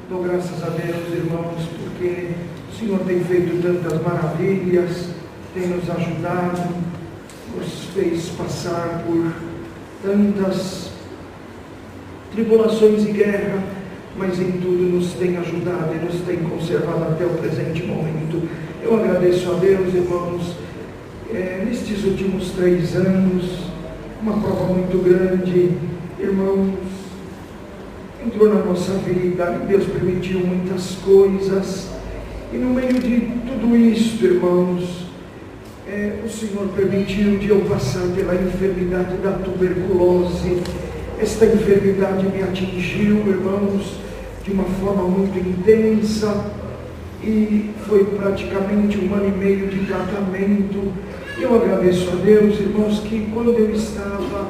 Dou graças a Deus, irmãos, porque o Senhor tem feito tantas maravilhas, tem nos ajudado, nos fez passar por tantas tribulações e guerra, mas em tudo nos tem ajudado e nos tem conservado até o presente momento. Eu agradeço a Deus, irmãos, nestes últimos 3 anos, uma prova muito grande, irmãos, entrou na nossa vida, e Deus permitiu muitas coisas, e no meio de tudo isso, irmãos, o Senhor permitiu de eu passar pela enfermidade da tuberculose. Esta enfermidade me atingiu, irmãos, de uma forma muito intensa, e foi praticamente 1 ano e meio de tratamento. Eu agradeço a Deus, irmãos, que quando eu estava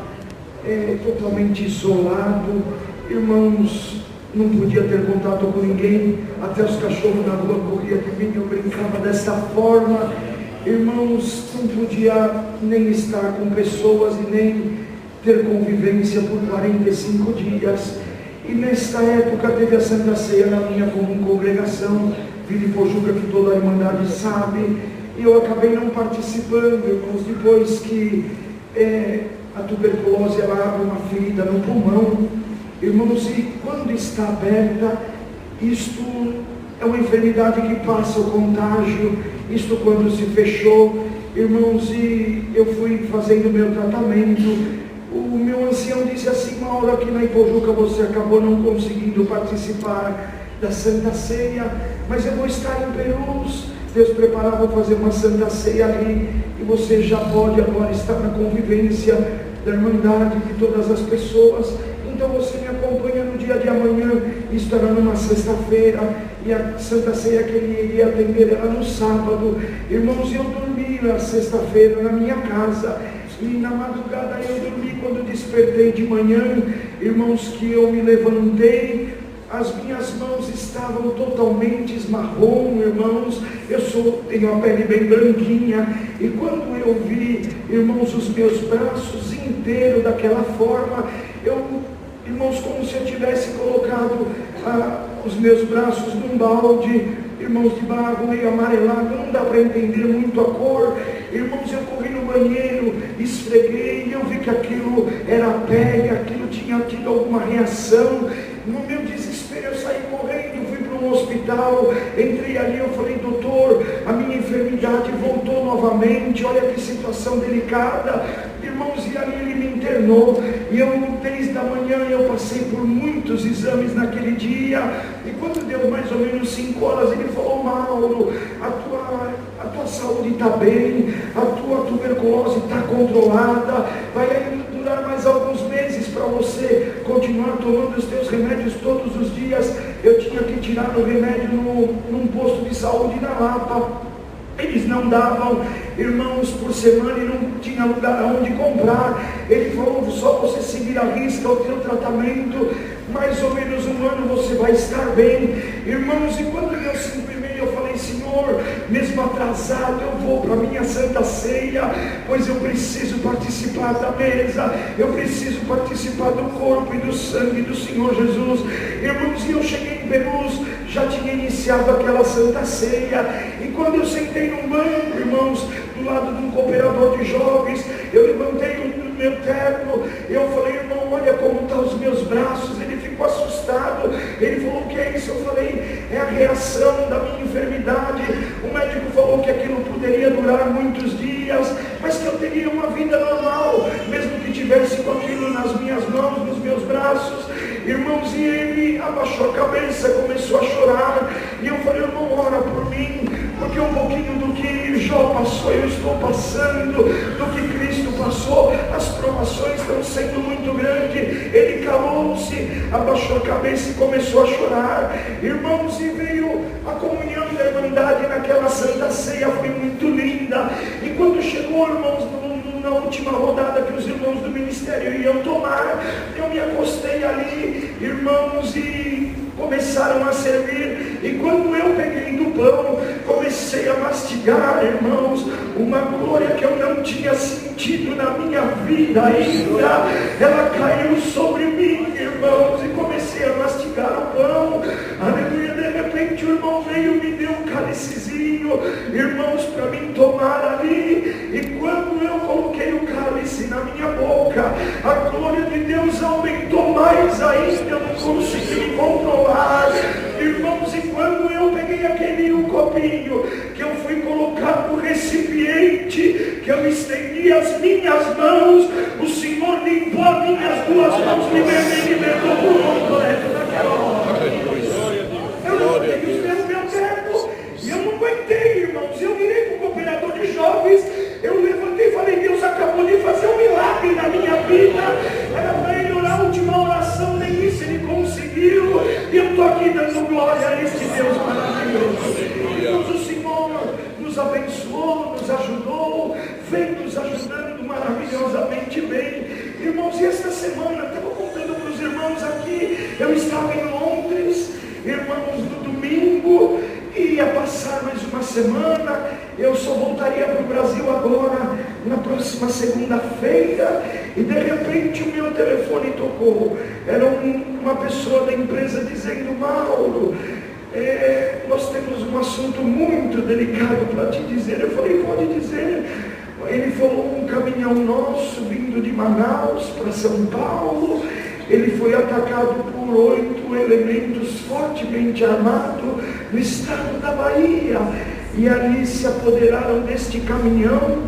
totalmente isolado, irmãos, não podia ter contato com ninguém, até os cachorros na rua corriam de mim, eu brincava dessa forma, irmãos, não podia nem estar com pessoas e nem ter convivência por 45 dias, e nesta época teve a Santa Ceia na minha congregação, Vila Pojuca, que toda a Irmandade sabe, e eu acabei não participando, irmãos, depois que a tuberculose, ela abre uma ferida no pulmão, irmãos, e quando está aberta, isto é uma enfermidade que passa o contágio, isto quando se fechou, irmãos, e eu fui fazendo meu tratamento. O meu ancião disse assim: uma hora aqui na Ipojuca você acabou não conseguindo participar da Santa Ceia, mas eu vou estar em Perus, Deus preparava fazer uma Santa Ceia ali, e você já pode agora estar na convivência da Irmandade de todas as pessoas. Então você me acompanha no dia de amanhã, isso era numa sexta-feira, e a Santa Ceia que ele iria atender era no sábado. Irmãos, eu dormi na sexta-feira na minha casa, e na madrugada eu dormi. Quando despertei de manhã, irmãos, que eu me levantei, as minhas mãos estavam totalmente marrom, irmãos, tenho a pele bem branquinha, e quando eu vi, irmãos, os meus braços inteiros daquela forma, irmãos, como se eu tivesse colocado os meus braços num balde, irmãos, de barro meio amarelado, não dá para entender muito a cor, irmãos, eu corri no banheiro, esfreguei, e eu vi que aquilo era pele, aquilo tinha tido alguma reação. No meu desespero eu saí correndo, fui para um hospital, entrei ali, eu falei: doutor, a minha enfermidade voltou novamente, olha que situação delicada, irmãos, e ali ele me internou, e eu desde a manhã eu passei por muitos exames naquele dia, e quando deu mais ou menos 5 horas, ele falou: Mauro, a tua saúde está bem, a tua tuberculose está controlada, vai ainda durar mais alguns meses para você continuar tomando os teus remédios todos os dias. Eu tinha que tirar o remédio num posto de saúde na Lapa, eles não davam, irmãos, por semana, e não tinha lugar onde comprar. Ele falou: só você seguir a risca o teu tratamento, mais ou menos 1 ano você vai estar bem. Irmãos, e quando deu 5h30, eu falei: Senhor, mesmo atrasado, eu vou para a minha Santa Ceia, pois eu preciso participar da mesa, eu preciso participar do corpo e do sangue do Senhor Jesus. Irmãos, e eu cheguei em Perus, já tinha iniciado aquela Santa Ceia, e quando eu sentei num banco, irmãos, do lado de um cooperador de jovens, eu levantei o meu terno, eu falei: irmão, olha como estão os meus braços. Ele ficou assustado, ele falou: o que é isso? Eu falei: é a reação da minha enfermidade. O médico falou que aquilo poderia durar muitos dias, mas que eu teria uma vida normal, mesmo que tivesse com aquilo nas minhas mãos, nos meus braços. Irmãos, e ele abaixou a cabeça, começou a chorar, e eu falei: irmão, ora por mim, porque um pouquinho do que Jó passou, eu estou passando, do que Cristo passou, as provações estão sendo muito grandes. Ele calou-se, abaixou a cabeça e começou a chorar. Irmãos, e veio a comunhão da Irmandade naquela Santa Ceia, foi muito linda. E quando chegou, irmãos, na última rodada que os irmãos do ministério iam tomar, eu me acostei ali, irmãos, e começaram a servir, e quando eu peguei do pão, comecei a mastigar, irmãos, uma glória que eu não tinha sentido na minha vida ainda, ela caiu sobre mim, irmãos, e comecei a mastigar o pão, aleluia. vinho, irmãos, para mim tomar ali. E quando eu coloquei o cálice na minha boca, a glória de Deus aumentou mais ainda, eu não consegui me controlar. Irmãos, e quando eu peguei aquele copinho, que eu fui colocar no recipiente, que eu estendi as minhas mãos, o Senhor limpou as minhas duas mãos, me libertou por completo daquela hora. Eu não tenho os meus tempo, e eu não aguentei, irmãos. Eu virei para o cooperador de jovens, eu levantei e falei: Deus acabou de fazer um milagre na minha vida. Era para ele orar a última oração, nem isso ele conseguiu, e eu estou aqui dando glória a este Deus maravilhoso. Deus, o Senhor nos abençoou, nos ajudou, vem nos ajudando maravilhosamente bem. Irmãos, e esta semana, estava contando para os irmãos aqui, eu estava em Londres, irmãos, no domingo, ia passar mais uma semana, eu só voltaria para o Brasil agora, na próxima segunda-feira, e de repente o meu telefone tocou. Era uma pessoa da empresa dizendo: Mauro, nós temos um assunto muito delicado para te dizer. Eu falei: pode dizer. Ele falou: um caminhão nosso vindo de Manaus para São Paulo, ele foi atacado por 8 elementos fortemente armados no estado da Bahia, e ali se apoderaram deste caminhão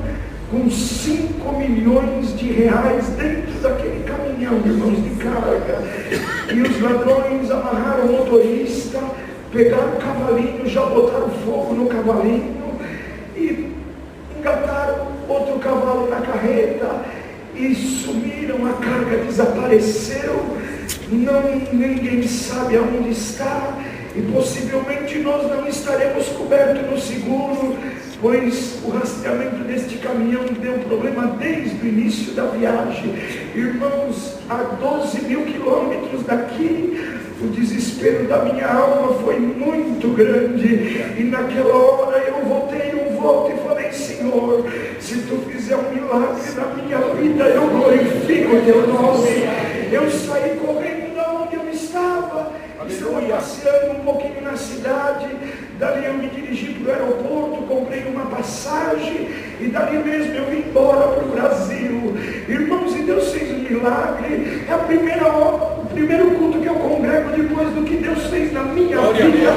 com 5 milhões de reais dentro daquele caminhão, irmãos, de carga. E os ladrões amarraram o motorista, pegaram o cavalinho, já botaram fogo no cavalinho e engataram outro cavalo na carreta e sumiram. A carga desapareceu, ninguém sabe aonde está, e possivelmente nós não estaremos cobertos no seguro, pois o rastreamento deste caminhão deu problema desde o início da viagem. Irmãos, a 12 mil quilômetros daqui, o desespero da minha alma foi muito grande, e naquela hora eu voltei um volto e falei: Senhor, se tu fizer um milagre na minha vida, eu glorifico o teu nome. Eu saí correndo da onde eu estava passeando um pouquinho na cidade, dali eu me dirigi para o aeroporto, comprei uma passagem, e dali mesmo eu vim embora para o Brasil. Irmãos, e Deus fez um milagre. É o primeiro culto que eu congrego depois do que Deus fez na minha vida.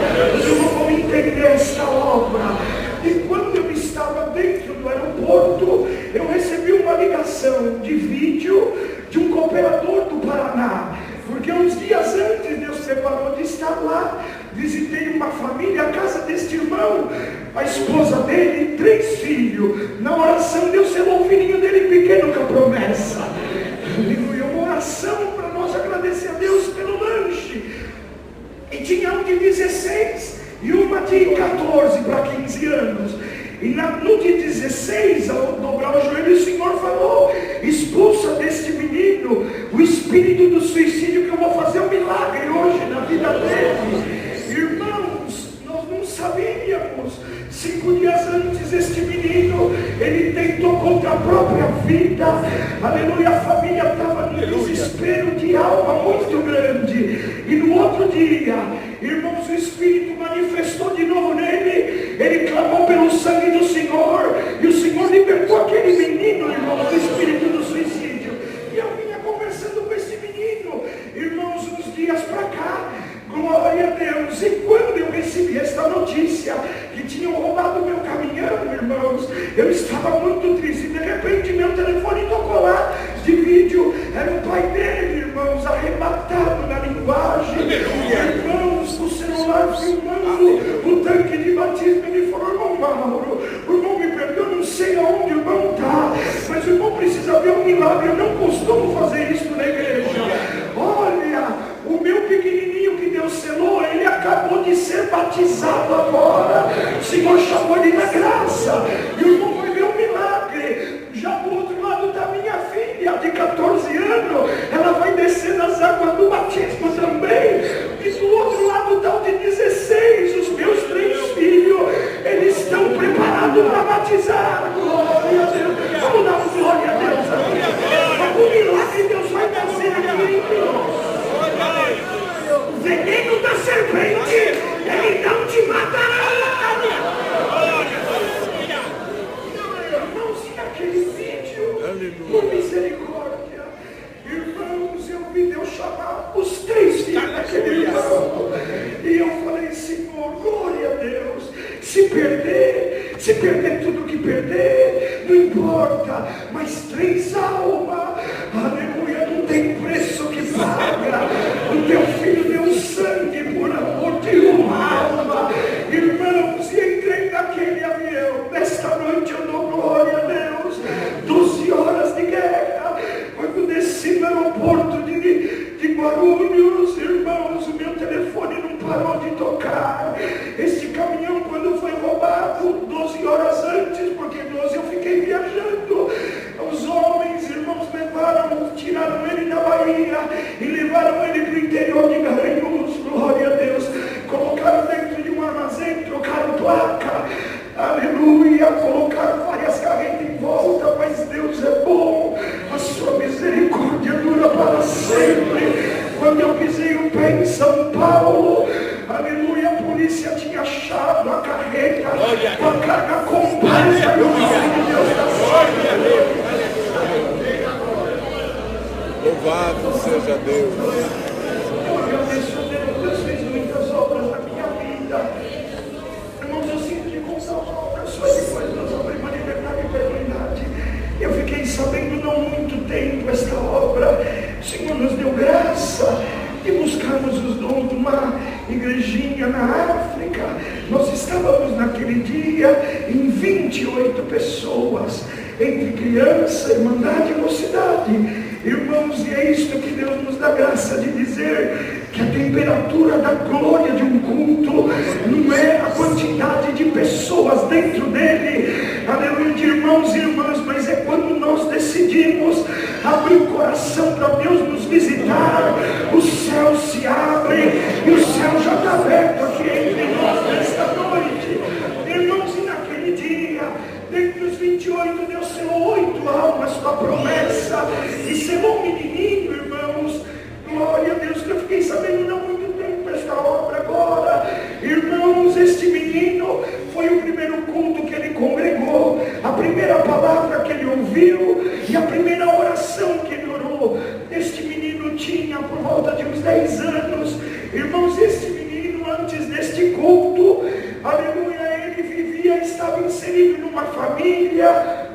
Eu não vou entender esta obra. E quando eu estava dentro do aeroporto, eu recebi uma ligação de vídeo de um cooperador do Paraná, porque uns dias antes Deus preparou de estar lá. Visitei uma família, a casa deste irmão, a esposa dele e 3 filhos. Na oração Deus selou o filhinho dele pequeno com a promessa. Aleluia, uma oração para nós agradecer a Deus pelo lanche. E tinha um de 16 e uma de 14 para 15 anos. E no dia 16, ao dobrar o joelho, o Senhor falou: expulsa deste menino o espírito do suicídio, que eu vou fazer um milagre hoje na vida dele. Irmãos, nós não sabíamos. 5 dias antes, este menino, ele tentou contra a própria vida. Aleluia, a família estava num desespero de alma muito grande. E no outro dia, irmãos, o Espírito manifestou de novo nele. Ele clamou pelo sangue do Senhor, e o Senhor libertou aquele menino, irmãos, do espírito do suicídio. E eu vinha conversando com esse menino, irmãos, uns dias para cá. Glória a Deus. E quando eu recebi esta notícia que tinham roubado meu caminhão, irmãos, eu estava muito triste. De repente meu telefone tocou lá de vídeo. Era o pai dele, irmãos, arrebatado na linguagem. Irmãos, o celular filmando o tanque de batismo. Ele falou: irmão Mauro, o irmão me perdoa, eu não sei aonde o irmão está, mas o irmão precisa ver um milagre. Eu não costumo fazer isso na igreja. Olha, o meu pequenininho que Deus selou, ele acabou de ser batizado agora. O Senhor chamou ele na graça, e o irmão vai ver um milagre. Já do outro lado está minha filha de 14 anos, ela vai descer nas águas do batismo também. E do outro lado está o de 16, os meus 3 filhos, eles estão preparados para batizar. Glória a Deus. Vamos dar glória a Deus aqui. O milagre Deus vai fazer aqui entre nós. O veneno da serpente, ele não te matará. perder tudo que perder, não importa, mas 3 almas, aleluia, não tem preço que paga. O teu filho deu sangue por amor de uma alma, irmãos, e entrei naquele avião. Nesta noite eu dou glória a Deus. 12 horas de guerra, quando desci no aeroporto de Guarulhos, irmãos, o meu telefone não parou de tocar. Este caminhão, quando foi roubado 12 horas antes, porque 12 eu fiquei viajando, os homens, irmãos, tiraram ele da Bahia e levaram ele para o interior de Garanhuns, glória a Deus, colocaram dentro de um armazém, trocaram placa, aleluia, colocaram várias carretas em volta, mas Deus é bom, a sua misericórdia dura para sempre. Quando eu pisei o pé em São Paulo, aleluia, a polícia tinha achado a carreta com a carga completa do Filho de Deus da Glória. Louvado seja Deus. Eu agradeço a Deus, Deus fez muitas obras na minha vida. Irmãos, eu sinto de contar uma obra só depois nós abrimos a liberdade e eternidade. Eu fiquei sabendo não muito tempo esta obra. O Senhor nos deu graça de buscarmos os dons de uma igrejinha na África. Nós estávamos naquele dia em 28 pessoas, entre criança, irmandade e mocidade. Irmãos, e é isto que Deus nos dá graça de dizer, que a temperatura da glória de um culto não é a quantidade de pessoas dentro dele, aleluia, de irmãos e irmãs, mas é quando nós decidimos abrir o coração para Deus nos visitar, os céus se abrem, e o céu já está aberto aqui entre nós nesta noite. Irmãos, e naquele dia, dentre os 28, Deus selou 8 almas com a promessa, e selou um menininho, irmãos, glória a Deus, que eu fiquei sabendo não muito tempo esta obra agora. Irmãos, este menino foi o primeiro culto que ele congregou, a primeira palavra que ele ouviu e a primeira oração que ele orou. Este menino tinha por volta de uns 10 anos. Irmãos, este menino, antes deste culto, aleluia, ele vivia, estava inserido numa família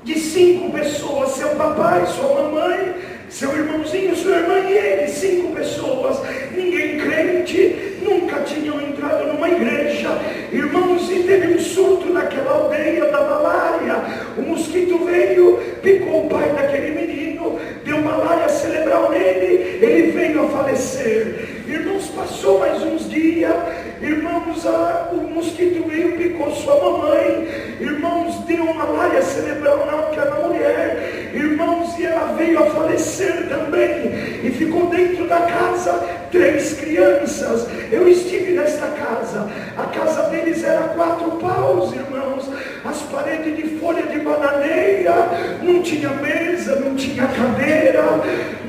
de 5 pessoas, seu papai, sua mamãe, seu irmãozinho, sua irmã e ele, 5 pessoas, ninguém crente, nunca tinham entrado numa igreja. Irmãos, e teve um surto naquela aldeia da malária, o mosquito veio, picou o pai daquele menino, deu malária cerebral nele, ele veio a falecer. Irmãos, passou mais uns dias, irmãos, o mosquito veio, picou sua mamãe, irmãos, deu malária cerebral naquela mulher, irmãos, e ela veio a falecer também, e ficou dentro da casa 3 crianças. Eu estive nesta casa, a casa deles era 4 paus, irmãos, as paredes de folha de bananeira, não tinha mesa, não tinha cadeira,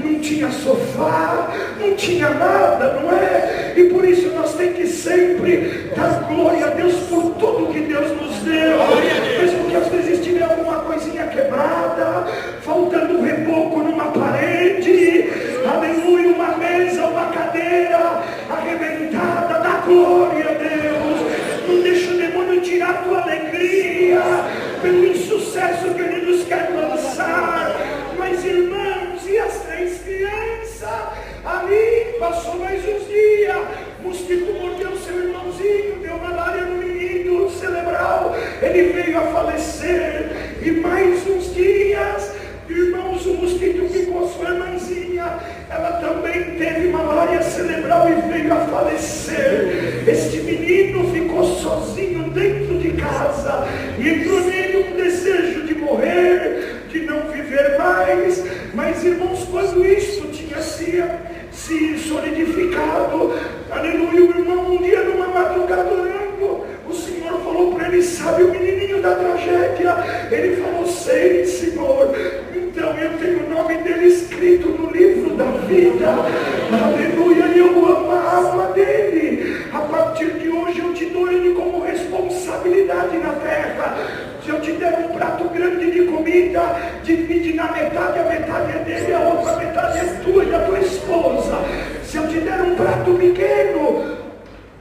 não tinha sofá, não tinha nada, não é? E por isso nós temos que sempre dar glória a Deus por tudo que Deus nos deu, mesmo que às vezes tiver alguma coisinha quebrada, faltando um reboco numa parede, aleluia, uma mesa, uma cadeira arrebentada, dá glória a Deus. Não deixa o demônio tirar a tua alegria pelo insucesso que ele nos quer lançar. Mas irmãos, e as 3 crianças ali, passou mais uns dias, mosquito mordeu seu irmãozinho, deu malária no menino cerebral, ele veio a falecer. E mais uns dias, irmãos, o mosquito picou sua irmãzinha, ela também teve malária cerebral e veio a falecer. Este menino ficou sozinho dentro de casa, e entrou nele um desejo de morrer, de não viver mais. Mas irmãos, quando isso tinha se solidificado, aleluia, o irmão um dia numa madrugada orando, o Senhor falou para ele, sabe o menininho da tragédia? Ele falou, sei, Senhor. Então eu tenho o nome dele escrito no livro da vida, aleluia, e eu amo a alma dele. A partir de hoje eu te dou ele como responsabilidade na terra. Se eu te der um prato grande de comida, divide na metade, a metade é dele, a outra metade é tua e da tua esposa. Se eu te der um prato pequeno,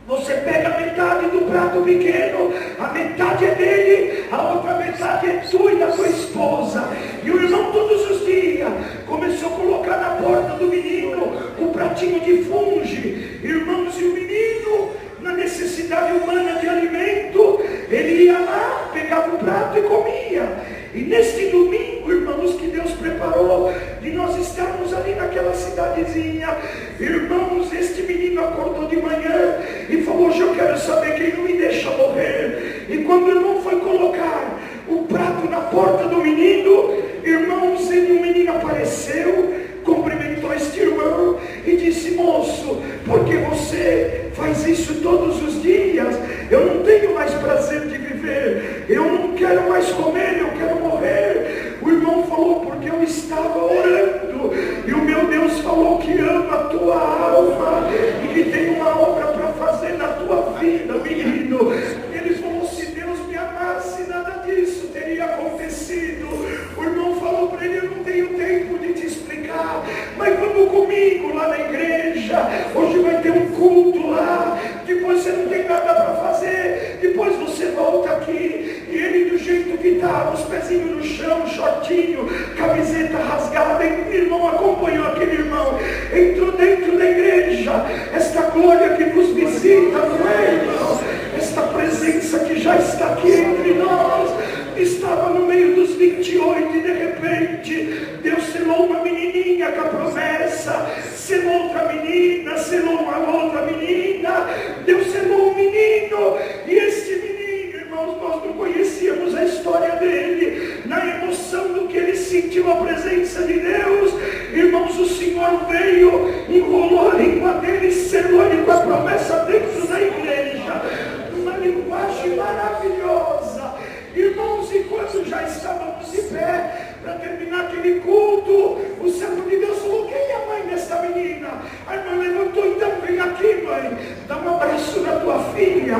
Você pega a metade do prato pequeno, a metade é dele, a outra metade é tua e da tua esposa. E o irmão todos os dias começou a colocar na porta do menino o pratinho de funge. Irmãos, e o menino, na necessidade humana de alimento, ele ia lá, pegava o prato e comia. E neste domingo, irmãos, que Deus preparou de nós estarmos ali naquela cidadezinha, irmãos, este menino acordou de manhã e falou: hoje eu quero saber quem não me deixa morrer. E quando o irmão foi colocar o prato na porta do menino, irmãos, o menino apareceu, cumprimentou este irmão e disse: moço, por que você faz isso todos os dias? Eu não tenho mais prazer de viver, eu não quero mais comer, eu quero morrer. O irmão falou: porque eu estava orando e o meu Deus falou que ama a tua alma e que tem uma obra para fazer na tua vida, menino. Ele falou: se Deus me amasse, nada disso teria acontecido. O irmão falou para ele: eu não tenho tempo de te explicar, mas vamos comigo lá na igreja, hoje vai ter um culto lá, depois você não tem nada para fazer, depois você volta aqui. E ele, do jeito que estava, os pezinhos no chão, shortinho, camiseta rasgada, e o irmão acompanhou aquele irmão, entrou dentro da igreja. Esta glória que nos visita, não é, irmão? Esta presença que já está aqui entre nós, estava no meio dos 28 e de repente Deus selou uma menininha com a promessa, selou outra menina, selou uma outra menina, Deus selou um menino. E este menino, irmãos, nós não conhecíamos a história dele. Na emoção do que ele sentiu a presença de Deus, irmãos, o Senhor veio, enrolou a língua dele e selou ele com a promessa dentro da igreja. Uma linguagem maravilhosa. Irmãos, e quando já estávamos de pé para terminar aquele culto, o servo de Deus falou: quem é a mãe desta menina? A irmã levantou: então vem aqui, mãe, dá um abraço na tua filha,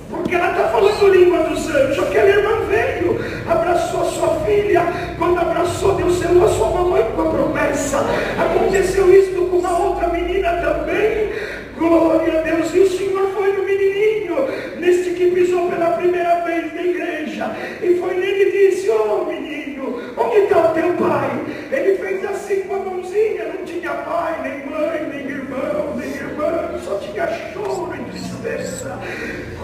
porque ela está falando língua dos anjos. Aquela irmã veio, abraçou a sua filha. Quando abraçou, Deus selou a sua mamãe com a promessa. Aconteceu isso com uma outra menina também. Glória a Deus. E o Senhor foi no menininho, neste que pisou pela primeira vez na igreja, e foi nele e disse: oh menino, onde está o teu pai? Ele fez assim com a mãozinha, não tinha pai, nem mãe, nem irmão, nem irmã, só tinha choro e tristeza.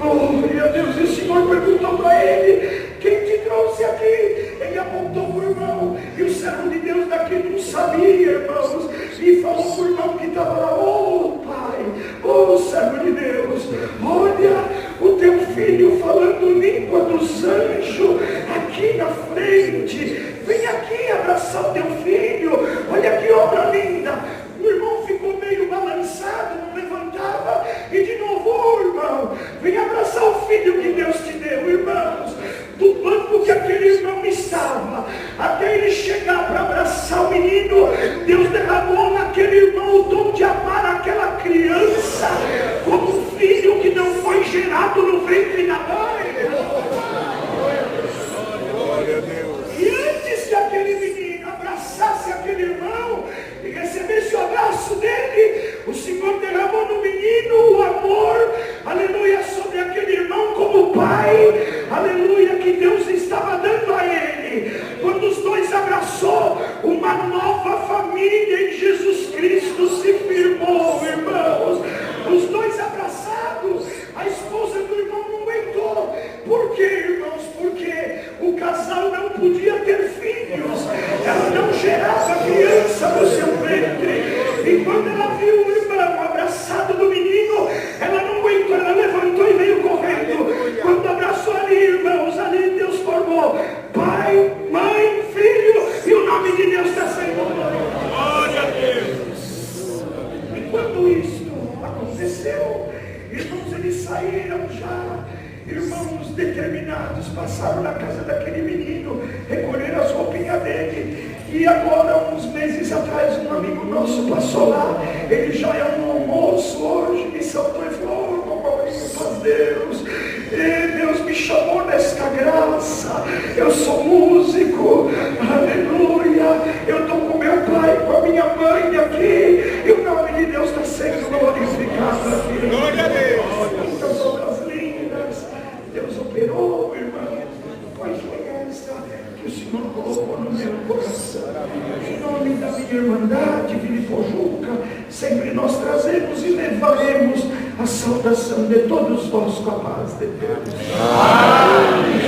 Glória a Deus. E o Senhor perguntou para ele: quem te trouxe aqui? Ele apontou para o irmão, e o servo de Deus daqui não sabia, irmãos, e falou para o irmão que estava lá: oh pai, oh servo de Deus, olha o teu filho falando língua dos anjos aqui na frente, vem aqui abraçar o teu filho, olha que obra linda. O irmão ficou meio balançado, não levantava, e de novo: oh irmão, vem abraçar o filho que Deus te deu. Irmãos, do banco que aquele irmão estava, até ele chegar para abraçar o menino, Deus derramou naquele irmão o dom de amar aquela criança como um filho que não foi gerado no ventre da mãe. Glória a Deus. E antes que aquele menino abraçasse aquele irmão e recebesse o abraço dele, o Senhor derramou no menino o amor, aleluia, sobre aquele irmão como pai, aleluia, que Deus estava dando a ele. Quando os dois abraçou, uma nova família em Jesus Cristo se firmou, irmãos. Os dois abraçados, a esposa do irmão não aguentou. Por quê, irmãos? Porque o casal não podia ter filhos, ela não gerava criança no seu ventre. E quando ela viu o irmão abraçado do menino, ela não aguentou, ela levantou e veio correndo. Quando abraçou ali, irmãos, ali Deus formou pai, mãe, filho, e o nome de Deus está sendo glória a Deus. E quando isto aconteceu, irmãos, eles saíram já, irmãos, determinados, passaram na casa daquele menino, recolheram as roupinhas dele. E agora, uns meses atrás, um amigo nosso passou lá, ele já é um almoço hoje, me saltou e falou: oh, Maurício, faz Deus, Deus me chamou nesta graça, eu sou músico, aleluia, eu estou com meu pai, com a minha mãe aqui, e o nome de Deus está sendo glorificado aqui. Glória a Deus. receber. Oh, irmão, pois foi essa que o Senhor colocou no meu coração. Em nome da minha irmandade, Vilipojuca, sempre nós trazemos e levaremos a saudação de todos vós com a paz de Deus. Amém.